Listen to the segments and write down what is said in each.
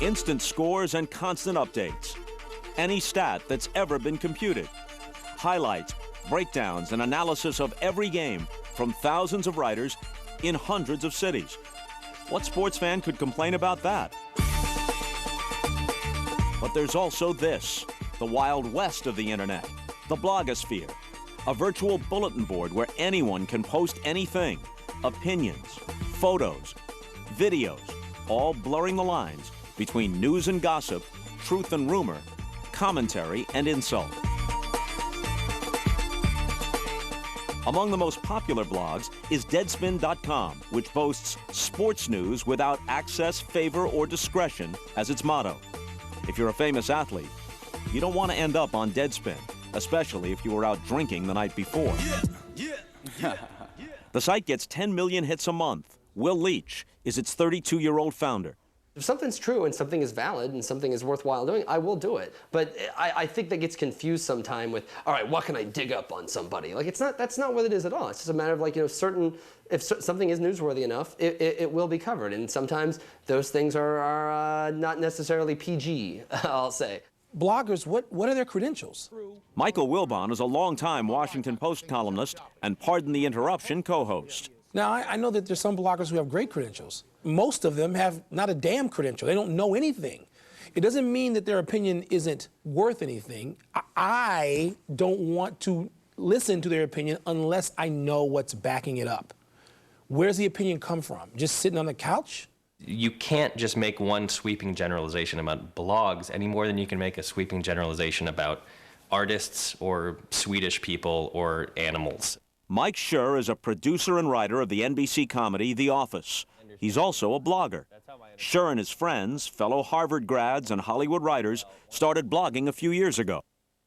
Instant scores and constant updates. Any stat that's ever been computed. Highlights, breakdowns, and analysis of every game from thousands of writers in hundreds of cities. What sports fan could complain about that? But there's also this, the Wild West of the internet, the blogosphere, a virtual bulletin board where anyone can post anything, opinions, photos, videos, all blurring the lines between news and gossip, truth and rumor, commentary and insult. Among the most popular blogs is Deadspin.com, which boasts sports news without access, favor, or discretion as its motto. If you're a famous athlete, you don't want to end up on Deadspin, especially if you were out drinking the night before. The site gets 10 million hits a month. Will Leach is its 32-year-old founder. If something's true and something is valid and something is worthwhile doing, I will do it. But I think that gets confused sometime with, all right, what can I dig up on somebody? Like, that's not what it is at all. It's just a matter of, like, you know, if something is newsworthy enough, it will be covered. And sometimes those things are not necessarily PG, I'll say. Bloggers, what are their credentials? Michael Wilbon is a longtime Washington Post columnist and Pardon the Interruption co-host. Now, I know that there's some bloggers who have great credentials. Most of them have not a damn credential. They don't know anything. It doesn't mean that their opinion isn't worth anything. I don't want to listen to their opinion unless I know what's backing it up. Where's the opinion come from? Just sitting on the couch? You can't just make one sweeping generalization about blogs any more than you can make a sweeping generalization about artists or Swedish people or animals. Mike Schur is a producer and writer of the NBC comedy The Office. He's also a blogger. Schur and his friends, fellow Harvard grads and Hollywood writers, started blogging a few years ago.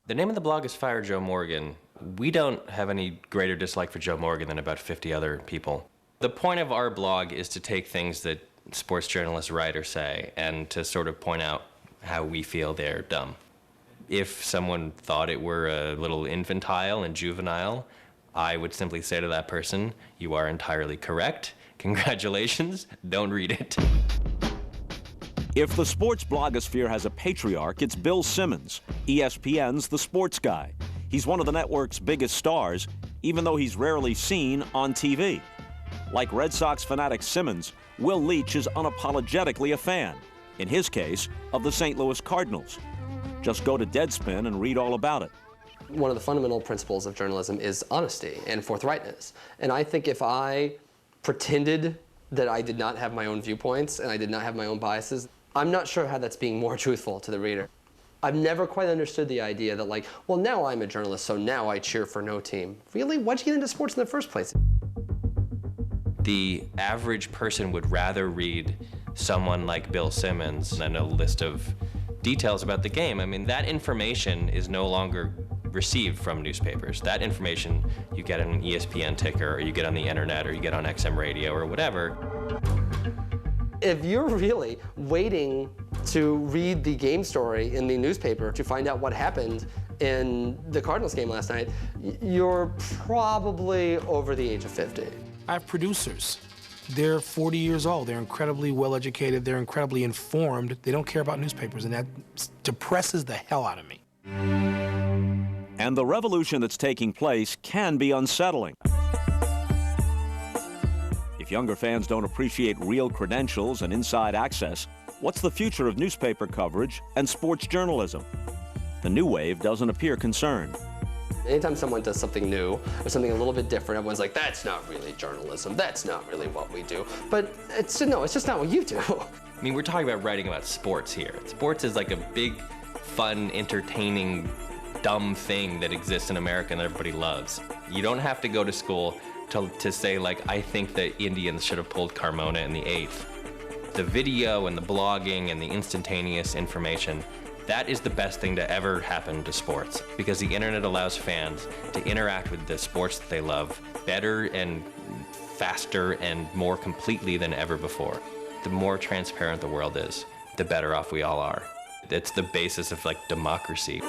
The name of the blog is Fire Joe Morgan. We don't have any greater dislike for Joe Morgan than about 50 other people. The point of our blog is to take things that sports journalists write or say and to sort of point out how we feel they're dumb. If someone thought it were a little infantile and juvenile, I would simply say to that person, you are entirely correct. Congratulations, don't read it. If the sports blogosphere has a patriarch, it's Bill Simmons, ESPN's The Sports Guy. He's one of the network's biggest stars, even though he's rarely seen on TV. Like Red Sox fanatic Simmons, Will Leach is unapologetically a fan, in his case, of the St. Louis Cardinals. Just go to Deadspin and read all about it. One of the fundamental principles of journalism is honesty and forthrightness. And I think if I pretended that I did not have my own viewpoints and I did not have my own biases, I'm not sure how that's being more truthful to the reader. I've never quite understood the idea that, like, well, now I'm a journalist, so now I cheer for no team. Really? Why'd you get into sports in the first place? The average person would rather read someone like Bill Simmons than a list of details about the game. I mean, that information is no longer received from newspapers. That information you get on an ESPN ticker, or you get on the internet, or you get on XM radio, or whatever. If you're really waiting to read the game story in the newspaper to find out what happened in the Cardinals game last night, you're probably over the age of 50. I have producers. They're 40 years old. They're incredibly well-educated. They're incredibly informed. They don't care about newspapers, and that depresses the hell out of me. And the revolution that's taking place can be unsettling. If younger fans don't appreciate real credentials and inside access, what's the future of newspaper coverage and sports journalism? The new wave doesn't appear concerned. Anytime someone does something new or something a little bit different, everyone's like, that's not really journalism. That's not really what we do. But it's just not what you do. I mean, we're talking about writing about sports here. Sports is like a big, fun, entertaining, dumb thing that exists in America and that everybody loves. You don't have to go to school to say, like, I think the Indians should have pulled Carmona in the 8th. The video and the blogging and the instantaneous information, that is the best thing to ever happen to sports, because the internet allows fans to interact with the sports that they love better and faster and more completely than ever before. The more transparent the world is, the better off we all are. It's the basis of, like, democracy.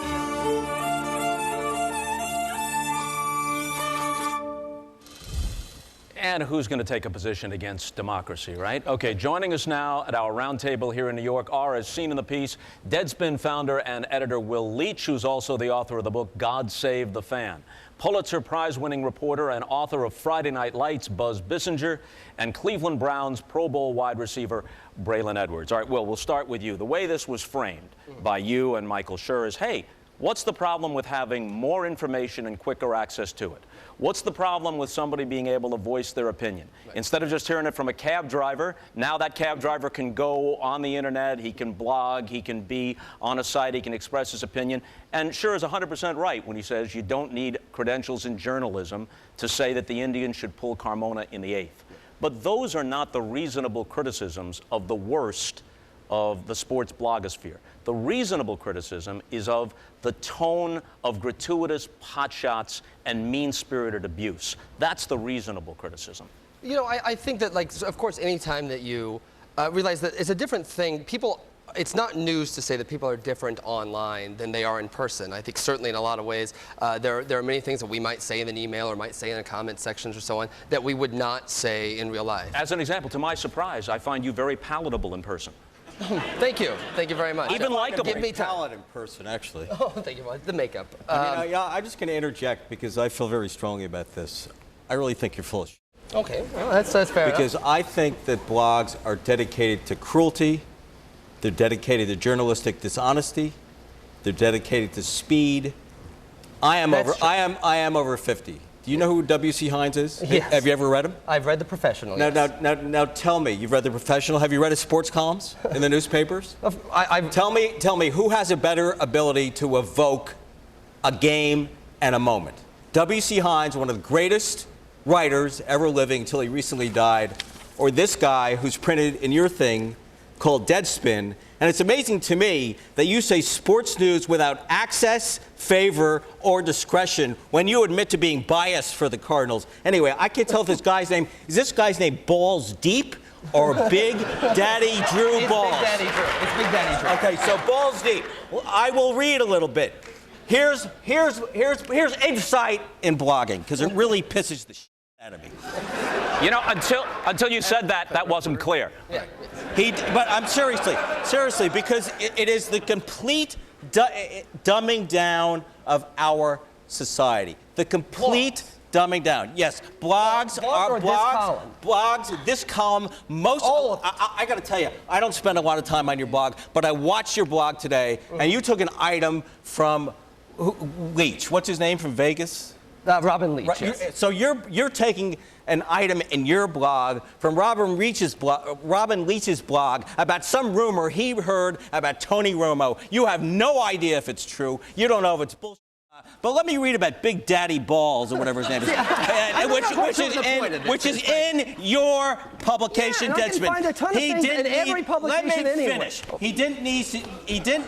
And who's going to take a position against democracy, right? Okay, joining us now at our roundtable here in New York are, as seen in the piece, Deadspin founder and editor Will Leach, who's also the author of the book God Save the Fan. Pulitzer Prize-winning reporter and author of Friday Night Lights, Buzz Bissinger, and Cleveland Browns Pro Bowl wide receiver, Braylon Edwards. All right, Will, we'll start with you. The way this was framed by you and Michael Schur is, hey, what's the problem with having more information and quicker access to it? What's the problem with somebody being able to voice their opinion? Right. Instead of just hearing it from a cab driver, now that cab driver can go on the internet, he can blog, he can be on a site, he can express his opinion. And Schur is 100% right when he says you don't need credentials in journalism to say that the Indians should pull Carmona in the eighth. But those are not the reasonable criticisms of the worst of the sports blogosphere. The reasonable criticism is of the tone of gratuitous potshots and mean-spirited abuse. That's the reasonable criticism. You know, I think that, like, of course, any time that you realize that it's a different thing, it's not news to say that people are different online than they are in person. I think certainly in a lot of ways, there are many things that we might say in an email or might say in the comment sections or so on that we would not say in real life. As an example, to my surprise, I find you very palatable in person. Thank you. Thank you very much. Even likable. Give me talent in person, actually. Oh, thank you. The makeup. I'm just going to interject because I feel very strongly about this. I really think you're full of shit. Okay, well, that's fair Because enough. I think that blogs are dedicated to cruelty. They're dedicated to journalistic dishonesty. They're dedicated to speed. I am over 50. Do you know who W.C. Hines is? Yes. Have you ever read him? I've read The Professional, Now, yes. now tell me, you've read The Professional. Have you read his sports columns in the newspapers? Tell me, who has a better ability to evoke a game and a moment? W.C. Hines, one of the greatest writers ever living until he recently died, or this guy who's printed in your thing called Deadspin. And it's amazing to me that you say sports news without access, favor, or discretion when you admit to being biased for the Cardinals. Anyway, I can't tell if is this guy's name Balls Deep or Big Daddy Drew Balls? It's Big Daddy Drew. It's Big Daddy Drew. Okay, so Balls Deep. Well, I will read a little bit. Here's insight in blogging, because it really pisses the shit out of me. You know, until you said that, that wasn't clear. Yeah. But I'm seriously, because it is the complete dumbing down of our society. The complete dumbing down. Yes, blogs are blogs. This column, I got to tell you, I don't spend a lot of time on your blog, but I watched your blog today, and you took an item from Leach. What's his name from Vegas? Robin Leach. Right, yes. So you're taking an item in your blog from Robin Leach's blog about some rumor he heard about Tony Romo. You have no idea if it's true. You don't know if it's bullshit. But let me read about Big Daddy Balls or whatever his name is, which is in your publication, Deadspin. He didn't need every publication. Let me finish. He didn't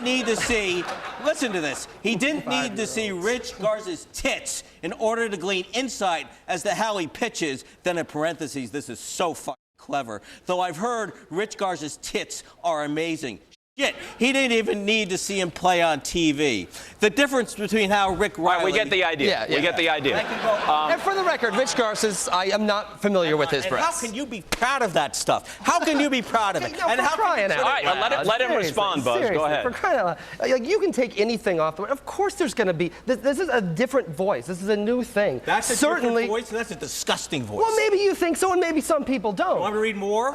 need to see. Listen to this. He didn't need to see Rich Garza's tits in order to glean insight as to how he pitches. Then in parentheses, this is so fucking clever. Though I've heard Rich Garza's tits are amazing. Shit, he didn't even need to see him play on TV. The difference between how Rick Riley... All right, we get the idea. We get the idea. And for the record, Rich Garza's, I am not familiar with his breasts. How can you be proud of that stuff? How can you be proud of it? And how crying out. All right, let him respond, Buzz. Seriously, go ahead. For crying out loud. Like, you can take anything off the... Of course there's going to be... This is a different voice. This is a new thing. That's a different voice? That's a disgusting voice. Well, maybe you think so, and maybe some people don't. You want to read more?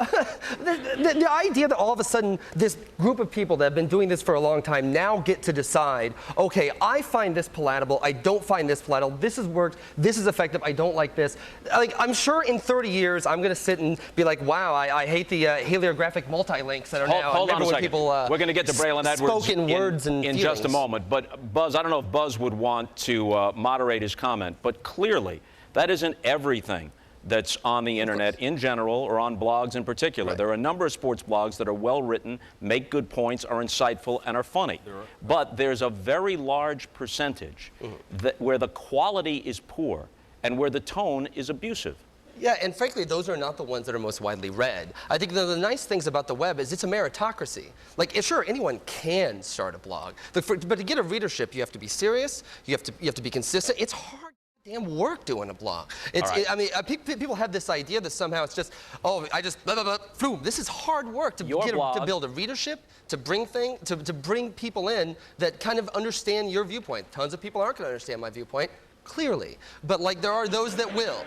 The idea that all of a sudden this group of people that have been doing this for a long time now get to decide, okay, I find this palatable, I don't find this palatable, this has worked, this is effective, I don't like this. Like, I'm sure in 30 years I'm going to sit and be like, wow, I hate the heliographic multi-links that are now. Hold on a second. People, we're going to get to Braylon Edwards in just a moment. But Buzz, I don't know if Buzz would want to moderate his comment, but clearly that isn't everything that's on the internet in general or on blogs in particular. Right. There are a number of sports blogs that are well written, make good points, are insightful, and are funny. But there's a very large percentage where the quality is poor and where the tone is abusive. Yeah, and frankly, those are not the ones that are most widely read. I think the nice things about the web is it's a meritocracy. Like, sure, anyone can start a blog, but to get a readership, you have to be serious, you have to be consistent. It's hard damn work doing a blog. Right. People have this idea that somehow it's just, oh, I just blah, blah, blah, boom. This is hard work to to build a readership, to bring to bring people in that kind of understand your viewpoint. Tons of people aren't going to understand my viewpoint, clearly, but like there are those that will.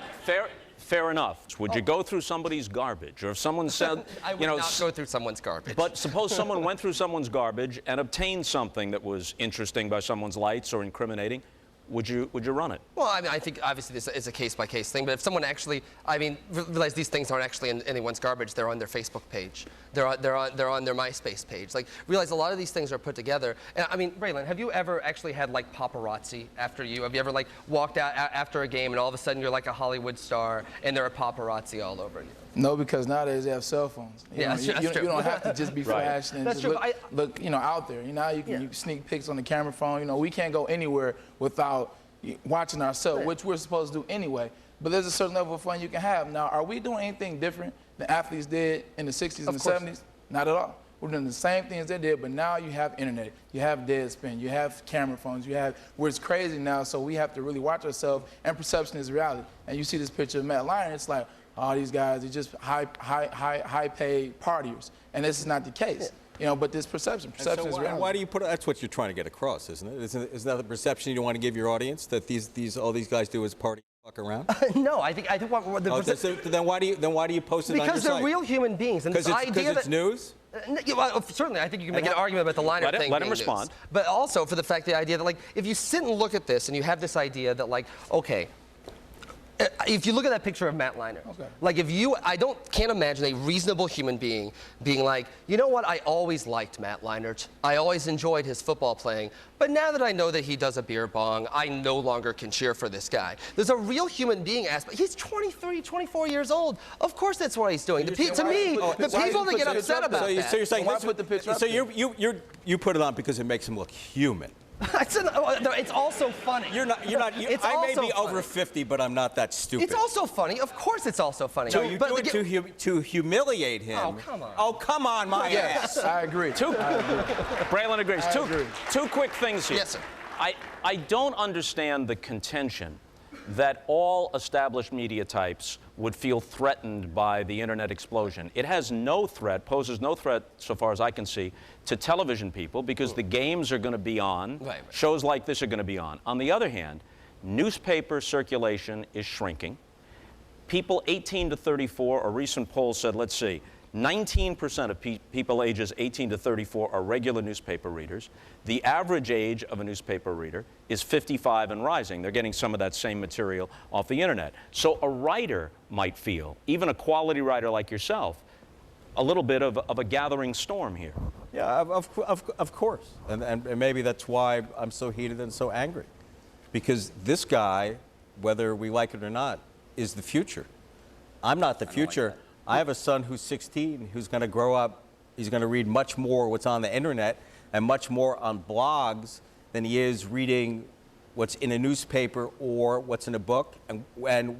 Fair enough. Would you go through somebody's garbage, or if someone said, I would not go through someone's garbage. But suppose someone went through someone's garbage and obtained something that was interesting by someone's lights or incriminating. Would you run it? Well, I mean, I think obviously this is a case-by-case thing, but if someone actually, I mean, realize these things aren't actually in anyone's garbage, they're on their Facebook page, they're on their MySpace page. Like, realize a lot of these things are put together. And I mean, Braylon, have you ever actually had like paparazzi after you? Have you ever like walked out after a game and all of a sudden you're like a Hollywood star and there are paparazzi all over you? No, because nowadays they have cell phones. You don't have to just be flashed and just look out there. Now you can sneak pics on the camera phone. We can't go anywhere without watching ourselves, which we're supposed to do anyway. But there's a certain level of fun you can have. Now, are we doing anything different than athletes did in the 60s and the 70s? Not at all. We're doing the same things they did, but now you have internet, you have Deadspin, you have camera phones, where it's crazy now, so we have to really watch ourselves, and perception is reality. And you see this picture of Matt Lyon, it's like, all these guys are just high-paid partiers, and this is not the case. But this perception is reality. Why do you put? That's what you're trying to get across, isn't it? Isn't that the perception you want to give your audience, that all these guys do is party, fuck around? No, I think what the then why do you post it on your site? Because they're real human beings, and this idea because it's news. Well, certainly, I think you can make an argument about the Liner thing. Let him respond. News. But also for the idea that like if you sit and look at this and you have this idea that like okay. If you look at that picture of Matt Liner, like I can't imagine a reasonable human being being like, you know what, I always liked Matt Liner. I always enjoyed his football playing, but now that I know that he does a beer bong, I no longer can cheer for this guy. There's a real human being aspect. He's 23, 24 years old. Of course that's what he's doing. To me, the people that get upset about that. So you're saying you put it on because it makes him look human. It's also funny. I may be over 50, but I'm not that stupid. It's also funny. Of course it's also funny. So you do it to humiliate him. Oh, come on. Oh, come on, my ass. I agree. Braylon agrees. Two quick things here. Yes, sir. I don't understand the contention that all established media types would feel threatened by the internet explosion. It has poses no threat, so far as I can see, to television people because the games are going to be on, shows like this are going to be on. On the other hand, newspaper circulation is shrinking. People 18 to 34, a recent poll said, let's see, 19% of people ages 18 to 34 are regular newspaper readers. The average age of a newspaper reader is 55 and rising. They're getting some of that same material off the internet. So a writer might feel, even a quality writer like yourself, a little bit of a gathering storm here. Yeah, of course. And maybe that's why I'm so heated and so angry. Because this guy, whether we like it or not, is the future. I'm not the future. I have a son who's 16 who's going to grow up. He's going to read much more what's on the internet and much more on blogs than he is reading what's in a newspaper or what's in a book. And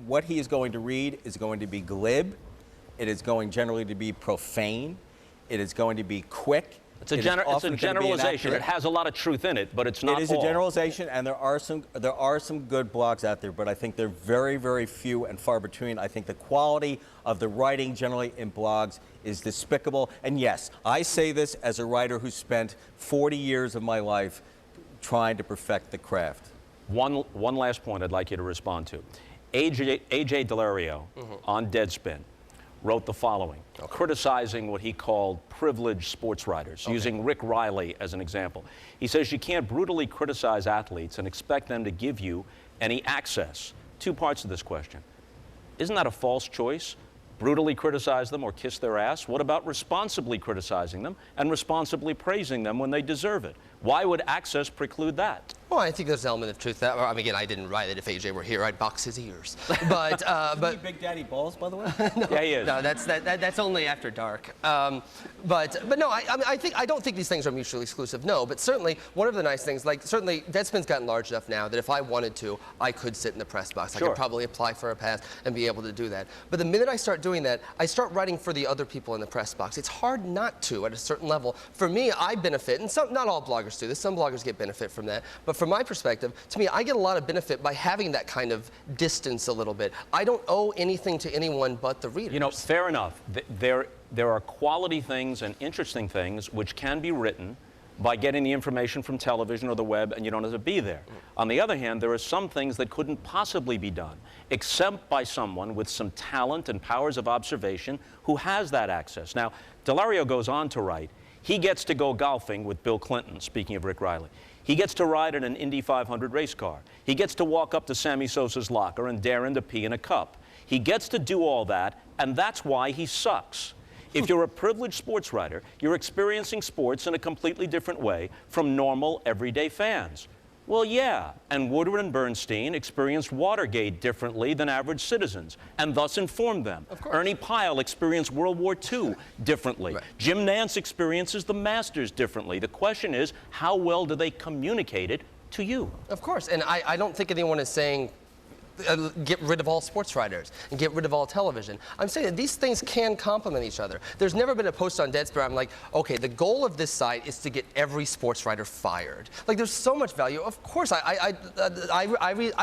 what he is going to read is going to be glib. It is going generally to be profane. It is going to be quick. It's a generalization. It has a lot of truth in it, but it's not all. It is a generalization, and there are some good blogs out there, but I think they're very, very few and far between. I think the quality of the writing generally in blogs is despicable. And yes, I say this as a writer who spent 40 years of my life trying to perfect the craft. One last point I'd like you to respond to. A.J. Delario on Deadspin wrote the following, criticizing what he called privileged sports writers, using Rick Riley as an example. He says you can't brutally criticize athletes and expect them to give you any access. Two parts of this question. Isn't that a false choice? Brutally criticize them or kiss their ass? What about responsibly criticizing them and responsibly praising them when they deserve it? Why would access preclude that? Well, I think there's an element of truth that. I mean, again, I didn't write it. If AJ were here, I'd box his ears. But Isn't he Big Daddy Balls, by the way? No, yeah, he is. No, that's only after dark. But no, I don't think these things are mutually exclusive. No, but certainly one of the nice things, like certainly Deadspin's gotten large enough now that if I wanted to, I could sit in the press box. Sure. I could probably apply for a pass and be able to do that. But the minute I start doing that, I start writing for the other people in the press box. It's hard not to at a certain level. For me, I benefit, and not all bloggers do this. Some bloggers get benefit from that. But But from my perspective, to me, I get a lot of benefit by having that kind of distance a little bit. I don't owe anything to anyone but the readers. You know, fair enough. There are quality things and interesting things which can be written by getting the information from television or the web, and you don't have to be there. On the other hand, there are some things that couldn't possibly be done, except by someone with some talent and powers of observation who has that access. Now, Delario goes on to write, he gets to go golfing with Bill Clinton, speaking of Rick Riley. He gets to ride in an Indy 500 race car. He gets to walk up to Sammy Sosa's locker and dare him to pee in a cup. He gets to do all that, and that's why he sucks. If you're a privileged sports writer, you're experiencing sports in a completely different way from normal, everyday fans. Well, yeah, and Woodward and Bernstein experienced Watergate differently than average citizens, and thus informed them. Ernie Pyle experienced World War II differently. Right. Jim Nance experiences the Masters differently. The question is, how well do they communicate it to you? Of course, and I don't think anyone is saying get rid of all sports writers and get rid of all television. I'm saying that these things can complement each other. There's never been a post on Deadspin where I'm like, okay, the goal of this site is to get every sports writer fired. Like, there's so much value. Of course,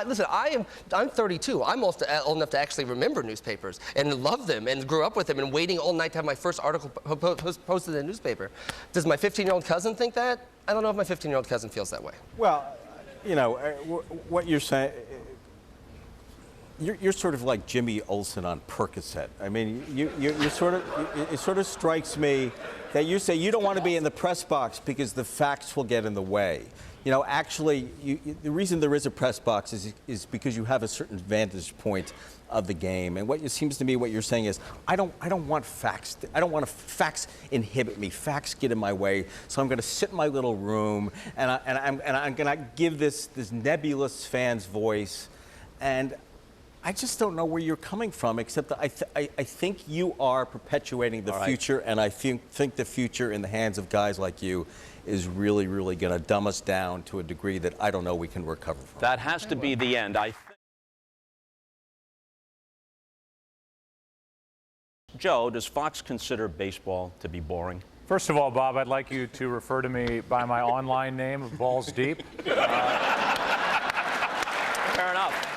listen, I'm 32. I'm old enough to actually remember newspapers and love them and grew up with them and waiting all night to have my first article posted in a newspaper. Does my 15-year-old cousin think that? I don't know if my 15-year-old cousin feels that way. Well, you know, what you're saying, you're sort of like Jimmy Olsen on Percocet. I mean, it sort of strikes me that you say you don't want to be in the press box because the facts will get in the way. You know, actually, the reason there is a press box is because you have a certain vantage point of the game. And what it seems to me, what you're saying is, I don't want facts. I don't want facts inhibit me. Facts get in my way. So I'm going to sit in my little room and I'm going to give this nebulous fan's voice. And I just don't know where you're coming from, except that I think you are perpetuating the future, and I think the future in the hands of guys like you is really, really going to dumb us down to a degree that I don't know we can recover from. That has to be the end. Joe, does Fox consider baseball to be boring? First of all, Bob, I'd like you to refer to me by my online name of Balls Deep. Fair enough.